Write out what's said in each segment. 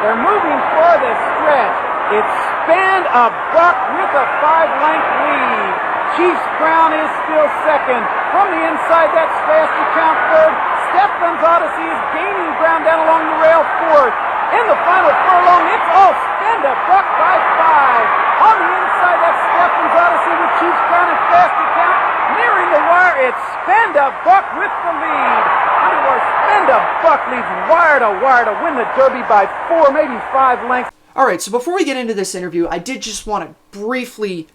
They're moving for the stretch. It's Spend a Buck with a 5-length lead. Chief's Crown is still second. From the inside, that's Fast to Count third. Stephen's Odyssey is gaining ground down along the rail fourth. In the final furlong, it's all Spend a Buck by 5. On the inside, that's Stephen's Odyssey with Chief's Crown and Fast to Count. Nearing the wire, it's Spend a Buck with the lead. Spend a Buck leads wire to win the Derby by 4, maybe 5 lengths. Alright, so before we get into this interview, I did just want to briefly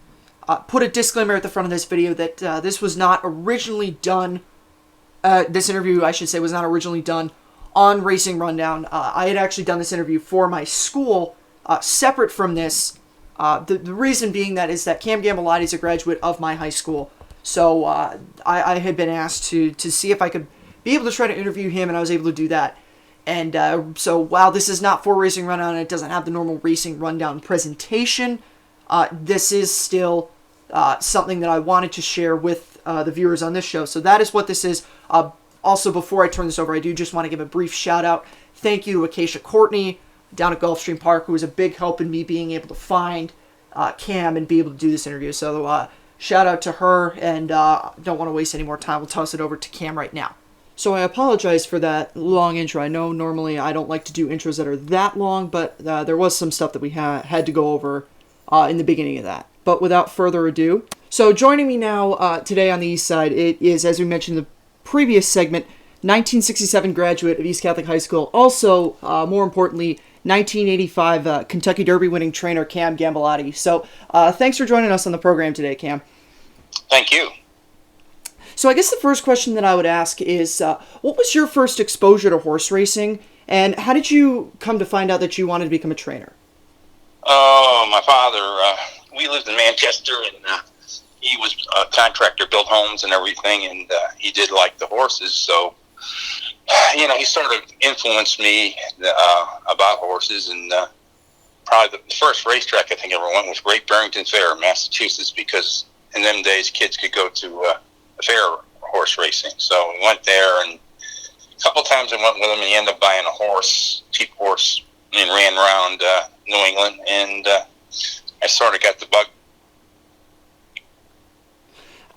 put a disclaimer at the front of this video that this was not originally done, this interview, I should say, was not originally done on Racing Rundown. I had actually done this interview for my school, separate from this. The reason being that is that Cam Gambolati is a graduate of my high school, so I had been asked to see if I could be able to try to interview him, and I was able to do that. And so while this is not for Racing Rundown and it doesn't have the normal Racing Rundown presentation, this is still something that I wanted to share with the viewers on this show. So that is what this is. Also, before I turn this over, I do just want to give a brief shout out. Thank you to Acacia Courtney down at Gulfstream Park, who was a big help in me being able to find Cam and be able to do this interview. So shout out to her, and don't want to waste any more time. We'll toss it over to Cam right now. So I apologize for that long intro. I know normally I don't like to do intros that are that long, but there was some stuff that we had to go over in the beginning of that. But without further ado, so joining me now today on the East Side, it is, as we mentioned in the previous segment, 1967 graduate of East Catholic High School. Also, more importantly, 1985 Kentucky Derby winning trainer Cam Gambolati. So thanks for joining us on the program today, Cam. Thank you. So I guess the first question that I would ask is, what was your first exposure to horse racing, and how did you come to find out that you wanted to become a trainer? Oh, my father, we lived in Manchester, and he was a contractor, built homes and everything, and he did like the horses, so, he sort of influenced me about horses, and probably the first racetrack I think I ever went was Great Barrington Fair, Massachusetts, because in them days kids could go to fair horse racing. So we went there, and a couple of times I went with him, and he ended up buying a horse, cheap horse, and ran around New England, and I sort of got the bug.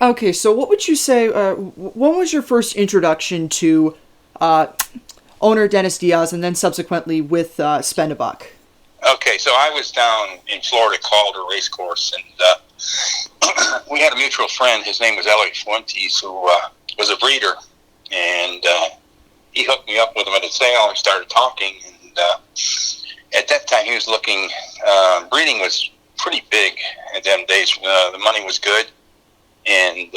Okay, so what would you say, what was your first introduction to owner Dennis Diaz, and then subsequently with Spend a Buck? Okay, so I was down in Florida, Calder Racecourse, and we had a mutual friend. His name was Elliot Fuentes, who was a breeder, and he hooked me up with him at a sale and started talking. And at that time, he was looking. Breeding was pretty big at them days. The money was good, and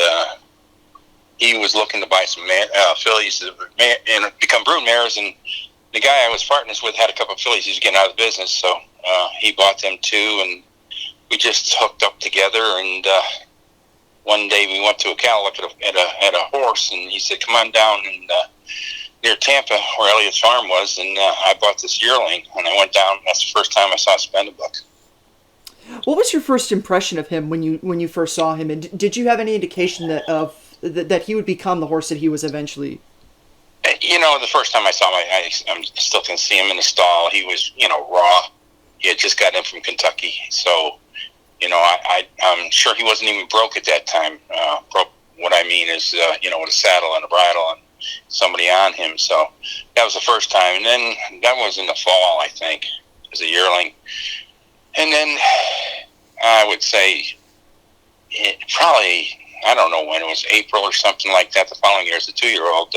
he was looking to buy some fillies and become brood mares. And the guy I was partners with had a couple of fillies. He was getting out of the business, so he bought them too, and we just hooked up together. And one day we went to Ocala, looked at a horse, and he said, "Come on down and near Tampa, where Elliot's farm was." And I bought this yearling, and I went down. That's the first time I saw Spend a Buck. What was your first impression of him when you first saw him, and did you have any indication that he would become the horse that he was eventually? The first time I saw him, I still can see him in the stall. He was, raw. He had just got in from Kentucky. So, I'm sure he wasn't even broke at that time. Broke, what I mean is, with a saddle and a bridle and somebody on him. So that was the first time. And then that was in the fall, I think, as a yearling. And then I would say probably, I don't know when, it was April or something like that, the following year as a 2-year-old.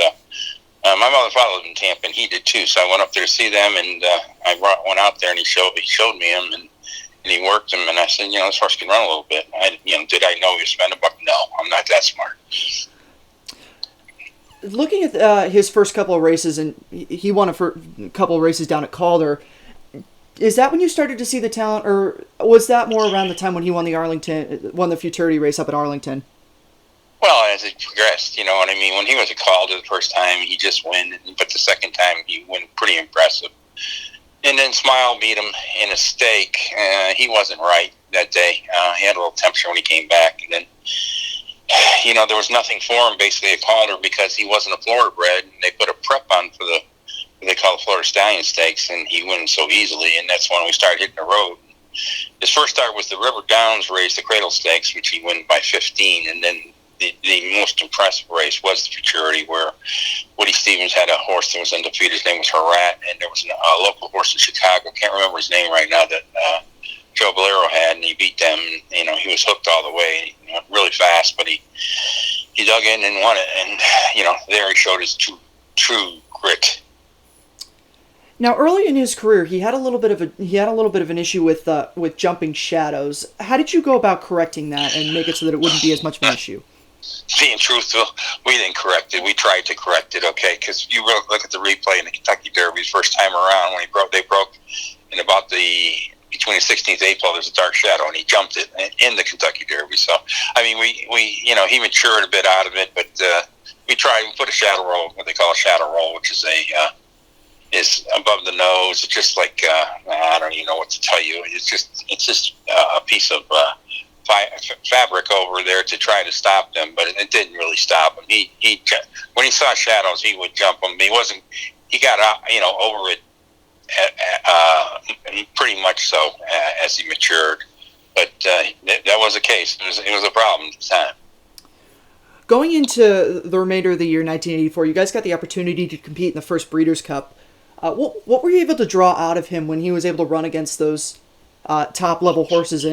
My mother and father lived in Tampa, and he did too. So I went up there to see them, and I went out there, and he showed me him, and he worked him. And I said, this horse can run a little bit. Did I know he was Spend a Buck? No, I'm not that smart. Looking at his first couple of races, and he won a couple of races down at Calder, is that when you started to see the talent, or was that more around the time when he won the futurity race up at Arlington? Well, as it progressed, you know what I mean? When he was a Calder the first time, he just won. But the second time, he went pretty impressive. And then Smile beat him in a stake. He wasn't right that day. He had a little temperature when he came back. And then, there was nothing for him basically at Calder because he wasn't a Florida bred. And they put a prep on for the what they call the Florida Stallion Stakes, and he wins so easily, and that's when we started hitting the road. His first start was the River Downs race, the Cradle Stakes, which he won by 15, and then the most impressive race was the Futurity, where Woody Stevens had a horse that was undefeated. His name was Herat, and there was a local horse in Chicago, can't remember his name right now, that Joe Bolero had, and he beat them. You know, he was hooked all the way, really fast, but he dug in and won it, and there he showed his true grit. Now, early in his career, he had a little bit of an issue with jumping shadows. How did you go about correcting that and make it so that it wouldn't be as much of an issue? Being truthful, we didn't correct it. We tried to correct it, okay? Because you look at the replay in the Kentucky Derby first time around when they broke in about between the 16th and 8th, there's a dark shadow, and he jumped it in the Kentucky Derby. So, I mean, he matured a bit out of it, but we put a shadow roll, what they call a shadow roll, which is is above the nose. It's just like I don't even know what to tell you. It's just a piece of fabric over there to try to stop them, but it didn't really stop him. He when he saw shadows, he would jump them. He got out, over it pretty much so as he matured. But that was the case. It was a problem at the time. Going into the remainder of the year, 1984, you guys got the opportunity to compete in the first Breeders' Cup. What were you able to draw out of him when he was able to run against those top-level horses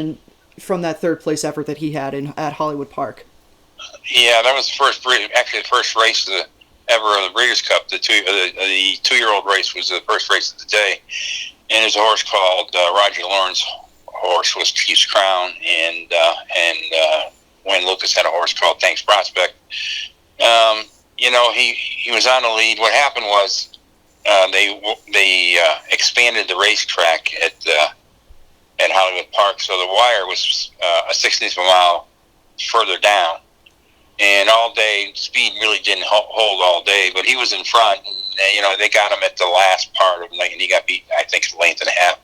from that third-place effort that he had at Hollywood Park? Yeah, that was the first race ever of the Breeders' Cup. The two-year-old race was the first race of the day, and there's a horse called Roger Lawrence horse was Chief's Crown, and Wayne Lucas had a horse called Thanks Prospect. He was on the lead. What happened was they expanded the racetrack at Hollywood Park, so the wire was a 16th of a mile further down. And all day, speed really didn't hold all day, but he was in front, and they got him at the last part of the night, and he got beat, I think, a length and a half.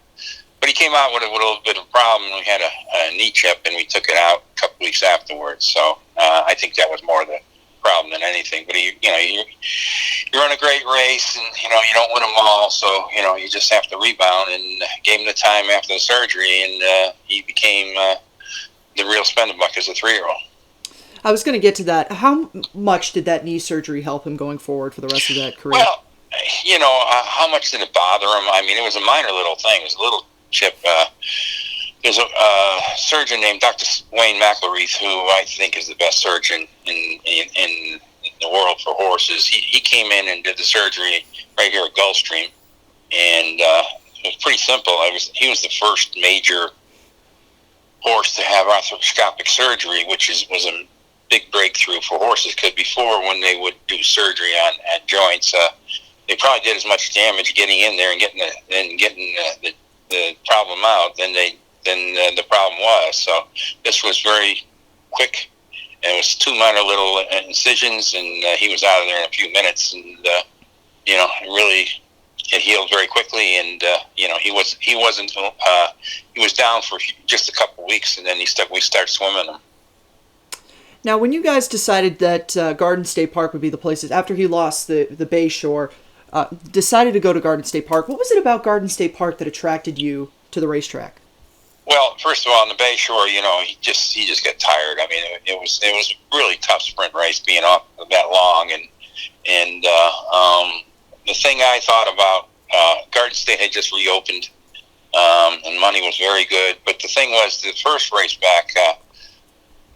But he came out with a little bit of a problem. We had a knee chip, and we took it out a couple weeks afterwards. So I think that was more the problem than anything. But you're on a great race, and you don't win them all. So you just have to rebound. And gave him the time after the surgery, and he became the real Spendenbuck as a 3-year-old. I was going to get to that. How much did that knee surgery help him going forward for the rest of that career? Well, how much did it bother him? I mean, it was a minor little thing. It was a little chip. There's a surgeon named Dr. Wayne McElreath, who I think is the best surgeon in the world for horses. He came in and did the surgery right here at Gulfstream, and it was pretty simple. He was the first major horse to have arthroscopic surgery, which was a big breakthrough for horses, because before, when they would do surgery on joints, they probably did as much damage getting in there and getting the problem out than the problem was. So this was very quick, and it was 2 minor little incisions, and he was out of there in a few minutes, and it healed very quickly, and he was down for just a couple of weeks, and then we started swimming him. Now, when you guys decided that Garden State Park would be the place, after he lost the Bay Shore, decided to go to Garden State Park, what was it about Garden State Park that attracted you to the racetrack? Well, first of all, on the Bay Shore, he just got tired. I mean, it was a really tough sprint race being off that long, and the thing I thought about, Garden State had just reopened, and money was very good. But the thing was, the first race back,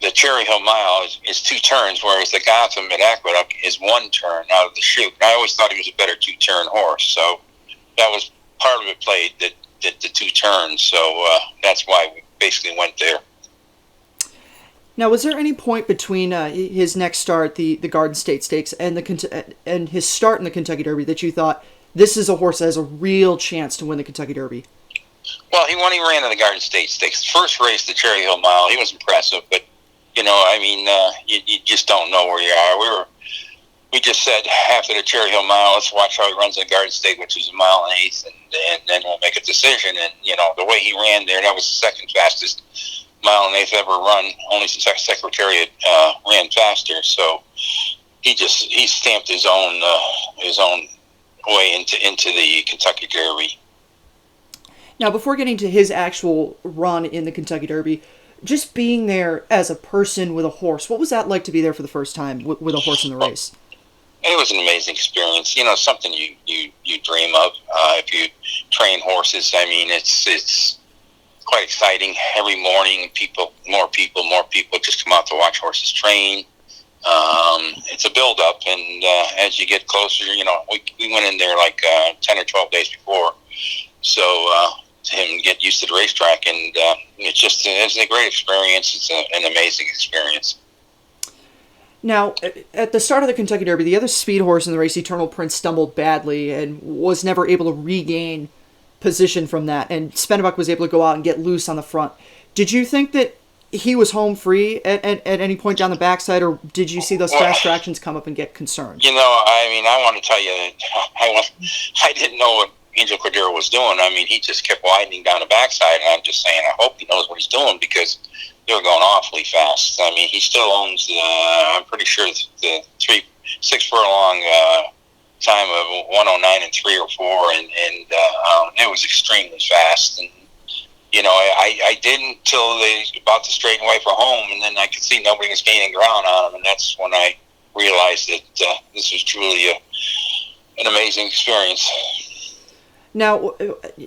the Cherry Hill Mile is 2 turns, whereas the Gotham at Aqueduct is 1 turn out of the chute. And I always thought he was a better 2-turn horse, so that was part of it. Played that the 2 turns, so that's why we basically went there. Now, was there any point between his next start, the Garden State Stakes, and his start in the Kentucky Derby that you thought, this is a horse that has a real chance to win the Kentucky Derby? Well, he ran in the Garden State Stakes. First race, the Cherry Hill Mile, he was impressive, but you just don't know where you are. We just said after the Cherry Hill Mile, let's watch how he runs in the Garden State, which is 1.1 miles, and then we'll make a decision. And the way he ran there, that was the second fastest 1.1 miles ever run. Only Secretariat ran faster. So he stamped his own way into the Kentucky Derby. Now, before getting to his actual run in the Kentucky Derby, just being there as a person with a horse, what was that like to be there for the first time with a horse in the race? It was an amazing experience. You know, something you dream of if you train horses. I mean, it's quite exciting. Every morning, more people just come out to watch horses train. It's a build-up, and as you get closer, you know, we went in there like 10 or 12 days before, so to him get used to the racetrack, and it's a great experience. It's an amazing experience. Now, at the start of the Kentucky Derby, the other speed horse in the race, Eternal Prince, stumbled badly and was never able to regain position from that, and Spennebuck was able to go out and get loose on the front. Did you think that he was home free at any point down the backside, or did you see those fast tractions come up and get concerned? You know, I mean, I want to tell you, I didn't know what Angel Cordero was doing. I mean, he just kept widening down the backside, and I'm just saying, I hope he knows what he's doing, because they were going awfully fast. I mean, he still owns, I'm pretty sure, the 6 furlong time of 109 and 3 or 4, and it was extremely fast. And you know, I didn't till they about to straighten away for home, and then I could see nobody was gaining ground on them, and that's when I realized that this was truly an amazing experience. Now,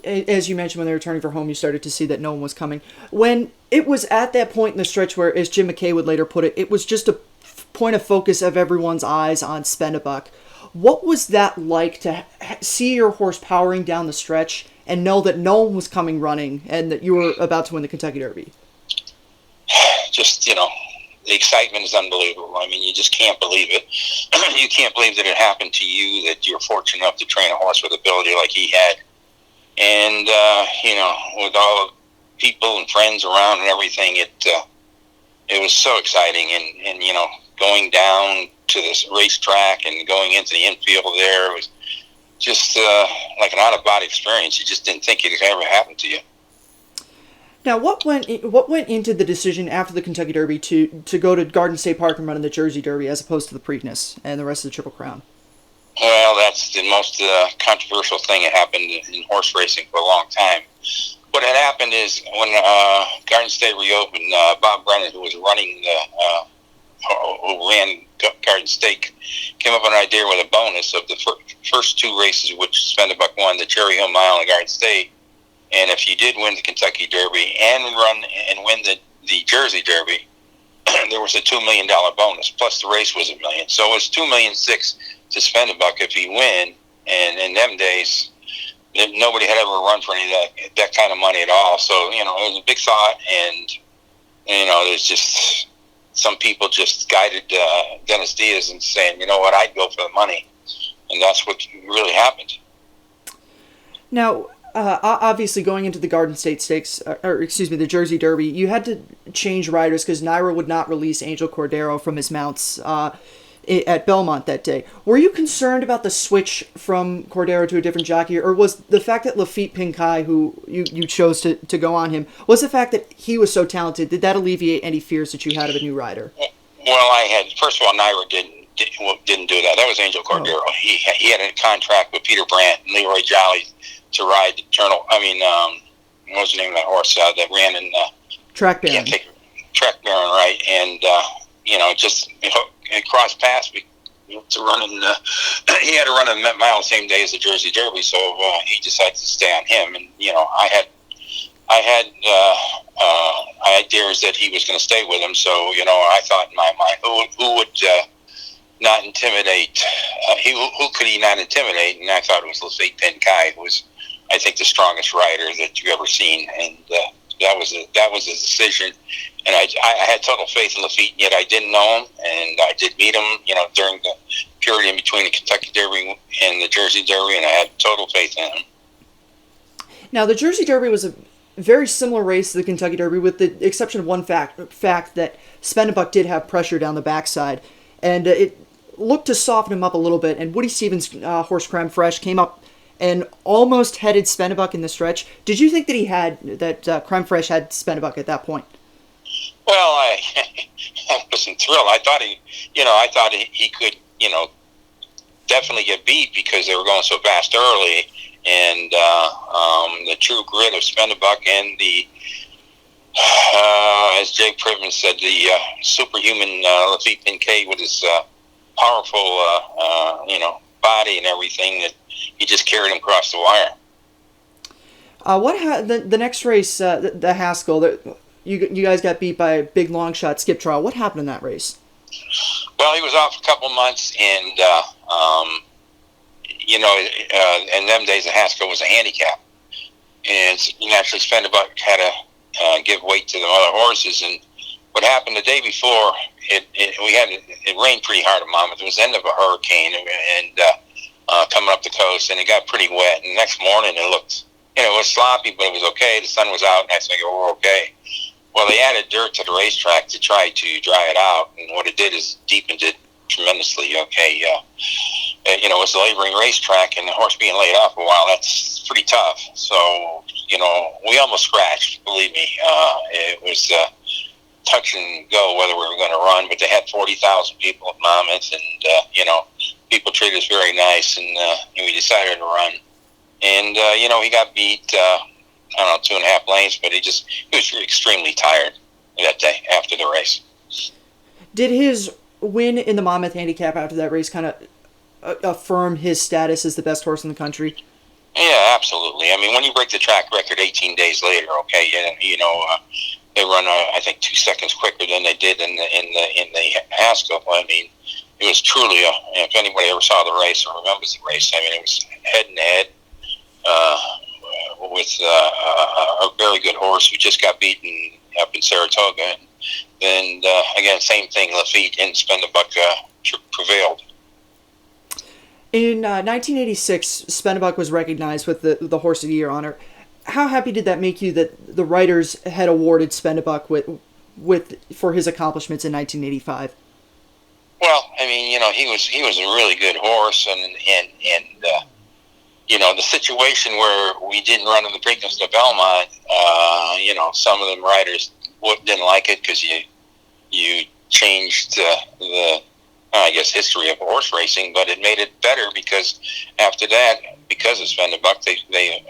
as you mentioned, when they were returning for home, you started to see that no one was coming. When it was at that point in the stretch where, as Jim McKay would later put it, it was just a point of focus of everyone's eyes on Spennebuck. What was that like to see your horse powering down the stretch and know that no one was coming running and that you were about to win the Kentucky Derby? Just, you know, the excitement is unbelievable. I mean, you just can't believe it. You can't believe that it happened to you, that you're fortunate enough to train a horse with ability like he had. And, you know, with all the people and friends around and everything, it was so exciting. And, you know, going down to this racetrack and going into the infield there was just like an out-of-body experience. You just didn't think it could ever happen to you. Now, what went into the decision after the Kentucky Derby to go to Garden State Park and run in the Jersey Derby as opposed to the Preakness and the rest of the Triple Crown? Well, that's the most controversial thing that happened in horse racing for a long time. What had happened is when Garden State reopened, Bob Brennan, who was running who ran Garden State, came up with an idea with a bonus of the first 2 races which Spennebuck won, the Cherry Hill Mile and Garden State. And if you did win the Kentucky Derby and run and win the Jersey Derby, there was a $2 million bonus, plus the race was $1 million. So it was $2.6 million to Spennebuck if he win. And in them days, nobody had ever run for any of that kind of money at all. So, you know, it was a big thought. And, you know, there's just some people just guided Dennis Diaz and saying, you know what, I'd go for the money. And that's what really happened. Now, obviously, going into the Garden State Stakes, the Jersey Derby, you had to change riders because Naira would not release Angel Cordero from his mounts at Belmont that day. Were you concerned about the switch from Cordero to a different jockey, or was the fact that Lafitte Pinkai, who you chose to go on him, was the fact that he was so talented, did that alleviate any fears that you had of a new rider? Well, first of all, Naira didn't do that. That was Angel Cordero. Oh. He had a contract with Peter Brandt and Leroy Jolly to ride what was the name of that horse that ran in Track Baron. Track Baron, right? And you know, just crossed paths to run in. He had to run a mile the same day as the Jersey Derby, so he decided to stay on him. And you know, I had ideas that he was going to stay with him. So you know, I thought in my mind, who would not intimidate? Who could he not intimidate? And I thought it was Lafitte Pinkai, who was, I think, the strongest rider that you've ever seen, and that was a decision. And I had total faith in Lafitte, yet I didn't know him, and I did meet him, you know, during the period in between the Kentucky Derby and the Jersey Derby, and I had total faith in him. Now, the Jersey Derby was a very similar race to the Kentucky Derby, with the exception of one fact that Spennebuck did have pressure down the backside, and it looked to soften him up a little bit, and Woody Stevens' horse Creme Fraiche came up and almost headed Spennebuck in the stretch. Did you think that Creme Fraiche had Spennebuck at that point? Well, I wasn't thrilled. I thought he could, you know, definitely get beat because they were going so fast early. And the true grit of Spendebuck and the, as Jake Priven said, the superhuman Lafitte Pincay with his powerful, body and everything, that he just carried him across the wire. The next race, the Haskell, you guys got beat by a big long shot Skip Trowell. What happened in that race? Well, he was off a couple months, and in them days, the Haskell was a handicap, and naturally, Spendebuck had to give weight to the other horses. And what happened the day before, it rained pretty hard at Monmouth. It was the end of a hurricane, and coming up the coast, and it got pretty wet. And the next morning, it looked, it was sloppy, but it was okay. The sun was out, and I think we're okay. Well, they added dirt to the racetrack to try to dry it out, and what it did is deepened it tremendously. Okay, it's a laboring racetrack, and the horse being laid off a while, that's pretty tough. So, we almost scratched, believe me. It was touch and go whether we were going to run, but they had 40,000 people at Monmouth, and, people treated us very nice, and we decided to run. And, he got beat, 2.5 lengths, but he was extremely tired that day after the race. Did his win in the Monmouth handicap after that race kind of affirm his status as the best horse in the country? Yeah, absolutely. I mean, when you break the track record 18 days later, okay, they run, I think, 2 seconds quicker than they did in the Haskell. I mean, it was truly if anybody ever saw the race or remembers the race, I mean, it was head and head with a very good horse who just got beaten up in Saratoga. And again, same thing, Lafitte and Spendebuck prevailed. In 1986, Spendebuck was recognized with the Horse of the Year honor. How happy did that make you that the writers had awarded Spendebuck for his accomplishments in 1985? Well, I mean, he was a really good horse, and the situation where we didn't run in the Preakness to Belmont, some of them writers didn't like it because you changed the history of horse racing, but it made it better because after that, because of Spendebuck, they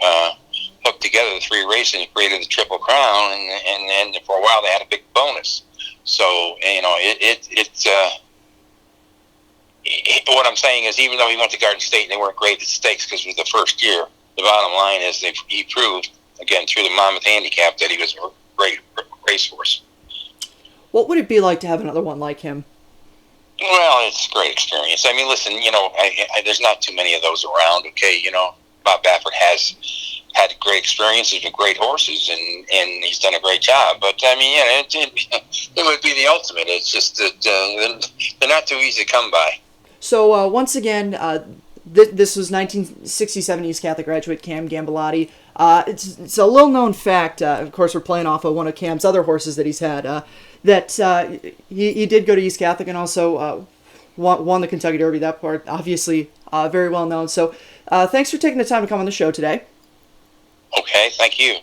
hooked together the 3 races and created the Triple Crown, and for a while they had a big bonus. So, what I'm saying is, even though he went to Garden State and they weren't great at stakes because it was the first year, the bottom line is he proved, again, through the Monmouth handicap, that he was a great racehorse. What would it be like to have another one like him? Well, it's a great experience. I mean, listen, there's not too many of those around, okay? Bob Baffert has had great experiences with great horses, and he's done a great job. But, I mean, it would be the ultimate. It's just that they're not too easy to come by. So, once again, this was 1967 East Catholic graduate Cam Gambolati. It's a little-known fact, of course, we're playing off of one of Cam's other horses that he's had, that he did go to East Catholic and also won the Kentucky Derby. That part, obviously, very well known. So, thanks for taking the time to come on the show today. Okay, thank you.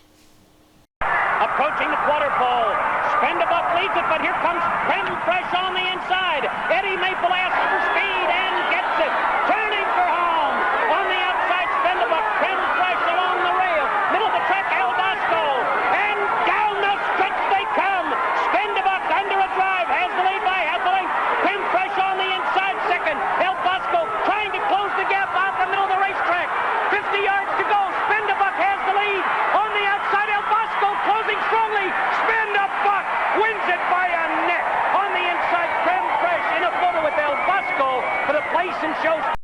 Approaching the quarter pole. Spendebuck leads it, but here comes Creme Fraiche on the inside. Eddie Maple asks for speed and gets it. Turning for home. On the outside, Spendebuck. Creme Fraiche along the rail. Middle of the track, El Bosco. And down the stretch they come. Spendebuck under a drive. Has the lead by half a length. Creme Fraiche on the inside second. El Bosco trying to close the gap out the middle of the racetrack. 50 yards to go. Spendebuck has the lead. On the outside, El Bosco closing strongly. Spendebuck wins it by a neck. On the inside, Creme Fraiche in a photo with El Bosco for the place and show.